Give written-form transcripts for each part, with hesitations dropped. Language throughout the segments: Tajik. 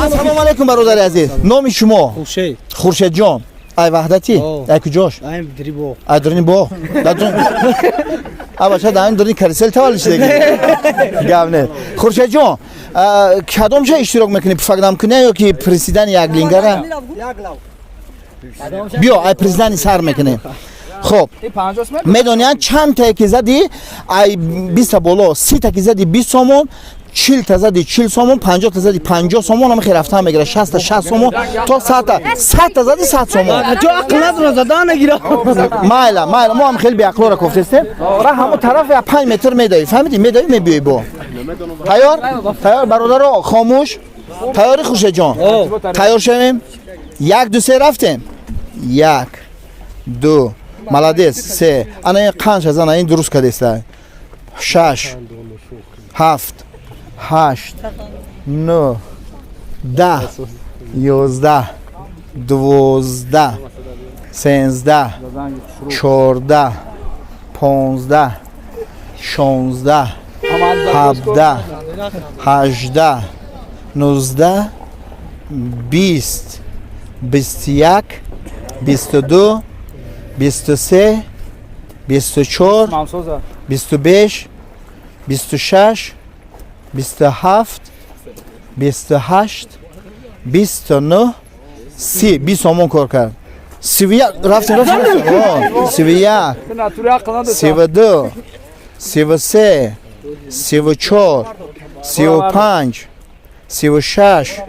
Ассалому алайкум бародари азиз. Номи шумо? Хуршедҷон. Ай ваҳдати? Ай куҷош? Ай дурини бог. Бача дар дурини карусел таваллуд шудагӣ. Гап не. Хуршедҷон, кадом ҷо иштирок мекунӣ? Пуфагдам кунӣ ё ки приседани як лингара? Биё, ай приседани сар мекунӣ. خب میدونید چند تا که زدی ای 20 بالا 30 تا که زدی 20 سومون 40 تا زدی 40 سومون 50 تا زدی 50 سومون هم خیر رفتن میگیره 60 تا 60 سومون تا 100 تا زدی 100 سومون تو عقل نداره زدن نگیره مایلا ما هم خیلی بی عقل را گفتیم را همون طرف 5 متر میدوی فهمیدی میدوی میبیای با تیار برادر خاموش تیاری خوشه جان تیار شویم 1 2 3 رفتیم 1 2 молодец се ана ин қанч аз ана ин дуруст кардеста 6 7 8 9 10 11 12 13 14 15 16 17 18 19 20 21 22 23 24 25 26 27 28 29 30 20 سومون کار کرد 31 رفتیم 31 32 33 34 35 36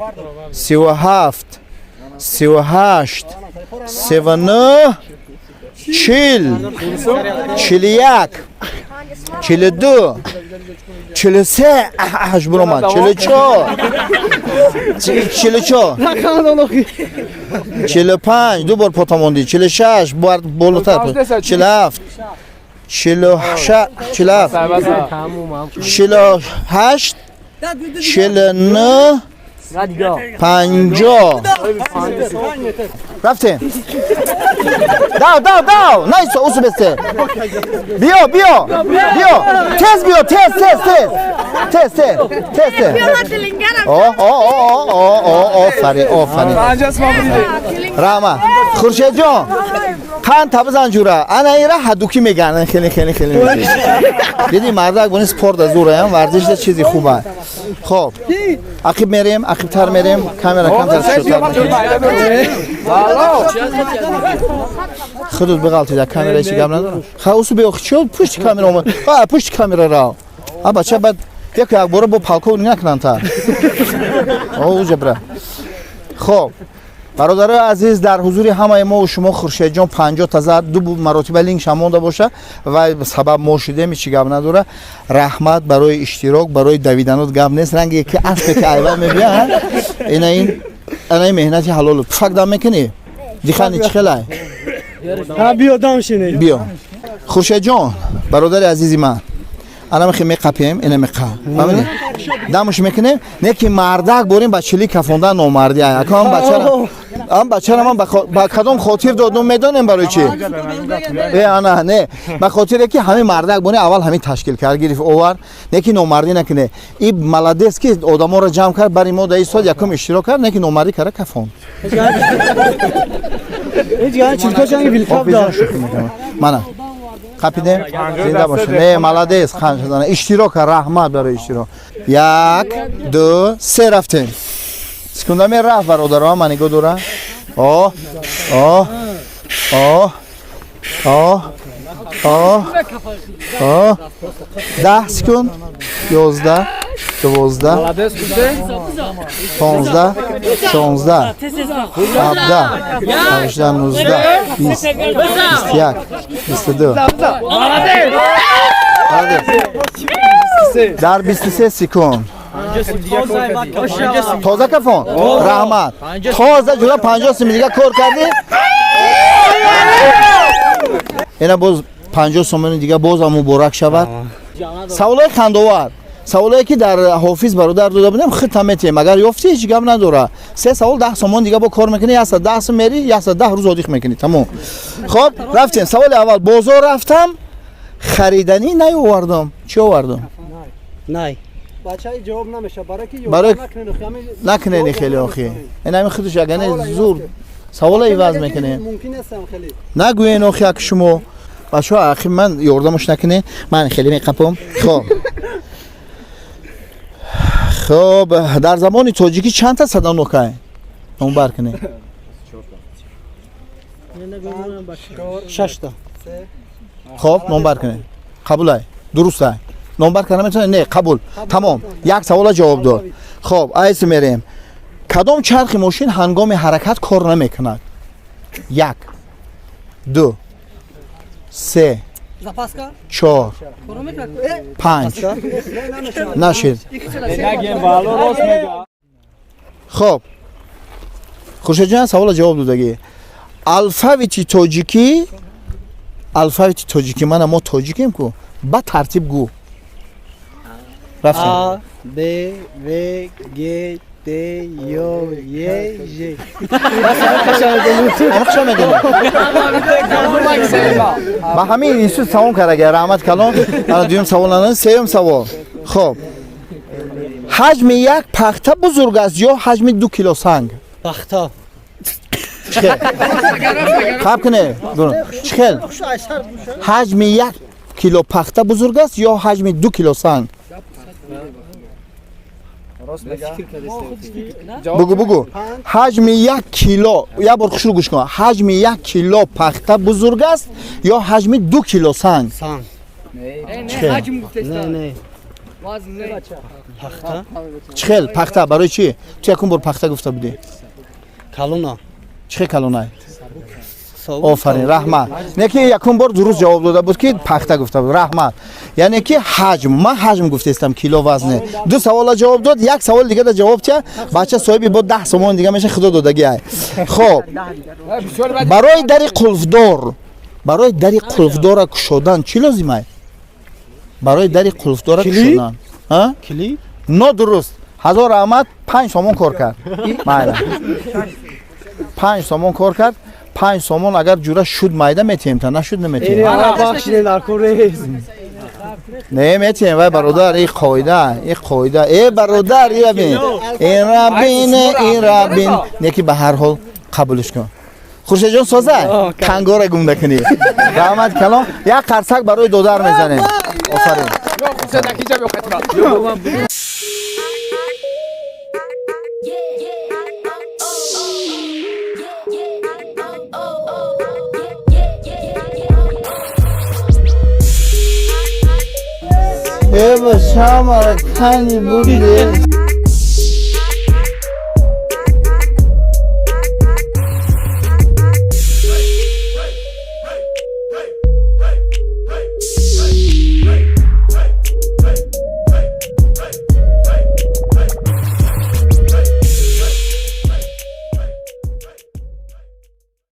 37 38 39 40 41 42 43 اش برام 44 44 45 دو بار پاتاموندی 46 بار بالاتر 47 48 48 49 50 رفتیم داو نایسا اوسو بسته بیا تز آفرین راما خورشید جان قند تبزن جوره انا ایره حدوکی میگن خیلی دیدی مردک بونی سپورت از دوره هم ورزش ده چیزی خوبه خب عقیب تر میریم کامرا کمتر شد خودت بغلطی در کامرا چی گم نداره خواهوسو بیو چود پشت کامرا اومد پشت کامرا را بچه بعد یک باره با پالکو نکنن تا او جبره خب برادر عزیز در حضور همه ما و شما خورشید جان 50 تا زد دو مراتب لینک شمونده باشه و سبب ما شده می چی گپ نداره رحمت برای اشتراک برای دویدنات گپ نیست رنگی که اصل که ایوال میبیان این مهنتی حلال فقدم میکنی دیخانی چی خلای بیا دامشینه بیا خورشید جان برادر عزیزی من انا میخوام میقپیم اینو میقام ببینید دمش میکنه نه که مردک بریم بچلی کفوندن نامردی اکام بچه من با کدام خاطر دادم میدونم برای چی انا نه به خاطر که همه مردک بریم اول همین تشکیل کرد گرفت اوور نه که نامردی نکنه این ملادس که آدما رو جمع کرد برای ما در این سال یکم اشتراک کرد نه که نامردی کرد کفون هیچ چیزا جنگ بیلفاب دار منم قپیدیم زنده باشه نه ملادس خان شدن اشتراک رحمت برای اشتراک 1 2 3 رفتیم سکونده می رفت برادرها من نگاه دوره آه 10 سکوند 11 12 15 16 17 18 19 20 21 22 در 23 سکوند تازه کفون رحمت تازه جدا 50 سمی دیگه کار کردی اینا باز 50 سمی دیگه باز هم مبارک شود سوالای خندوار سوالایی که در حافظ برادر داده بودم ختمته مگر یافتی هیچ گپ نداره 3 سوال 10 تومان دیگه با کار میکنی یا 10 سم میری یا 10 روز آدیخ میکنی تمام خب رفتیم سوال اول بازار رفتم خریدنی نیاوردم چی آوردم بچه‌ای جواب نمیشه برای کی برای- نکنه خیلی نکنه خیلی آخی این همین خودش اگه زور سوال ایواز میکنه ممکن است خیلی نگوین آخی که شما بچه ها اخی من یاردمش نکنه من خیلی میقپم خب در زمان تاجیکی چند تا صدا نوکه نمبر کنه 6 تا خب نمبر کنه قبول ای درست ای نمبر کنه میتونه نه قبول تمام یک سوال جواب داد خب ایس میریم کدام چرخ ماشین هنگام حرکت کار نمیکند 1 2 3 запаска 4 کارو میکنه 5 نشد نگیم بالو راست میگه خب خورشید جان سوال جواب دادگی الفابت تاجیکی من ما تاجیکیم کو با ترتیب گو رفتیم A B V G T Yo Y J نقشه میدیم با همین اینسو تمام کرده رحمت کلام الان دویم سوال نداریم سوم سوال خب حجم یک پخته بزرگ است یا حجم 2 کیلو سنگ پختا چخیل خب کنه چخیل حجم 1 کیلو پخته بزرگ است یا حجم 2 کیلو سنگ بگو حجم 1 کیلو یا بار خوش رو گوش کن حجم 1 کیلو پخته بزرگ است یا حجم 2 کیلو سنگ سان چخیل نه نه پختا چخیل پخته برای چی تو یکون بار پخته گفته بودی کالونا چه کلونای صاحب آفرین رحمت نه که یکون بار درست جواب داده بود که پخته گفته بود رحمت یعنی که حجم من حجم گفته استم کیلو وزنه دو سوال جواب داد یک سوال دیگه دا جواب چه بچه صاحبی با 10 سومان دیگه میشه خدا دادگی ای خب برای دری قلفدار کشودن چی لازمه برای دری قلفدار کشودن ها کلی نه درست هزار احمد 5 سومان کار کرد مایده 5 سومان کار کرد 5 سومان اگر جوره شد مایده میتیم تا نشد نمیتیم بخشیده در کوریز نمیتیم وای برادر این قاعده ای برادر این رابین یکی به هر حال قبولش کن خورشید جان سازه کنگار گم نکنی رحمت کلام یک قرصک برای دودر میزنیم آفرین ای باشم کنی بودی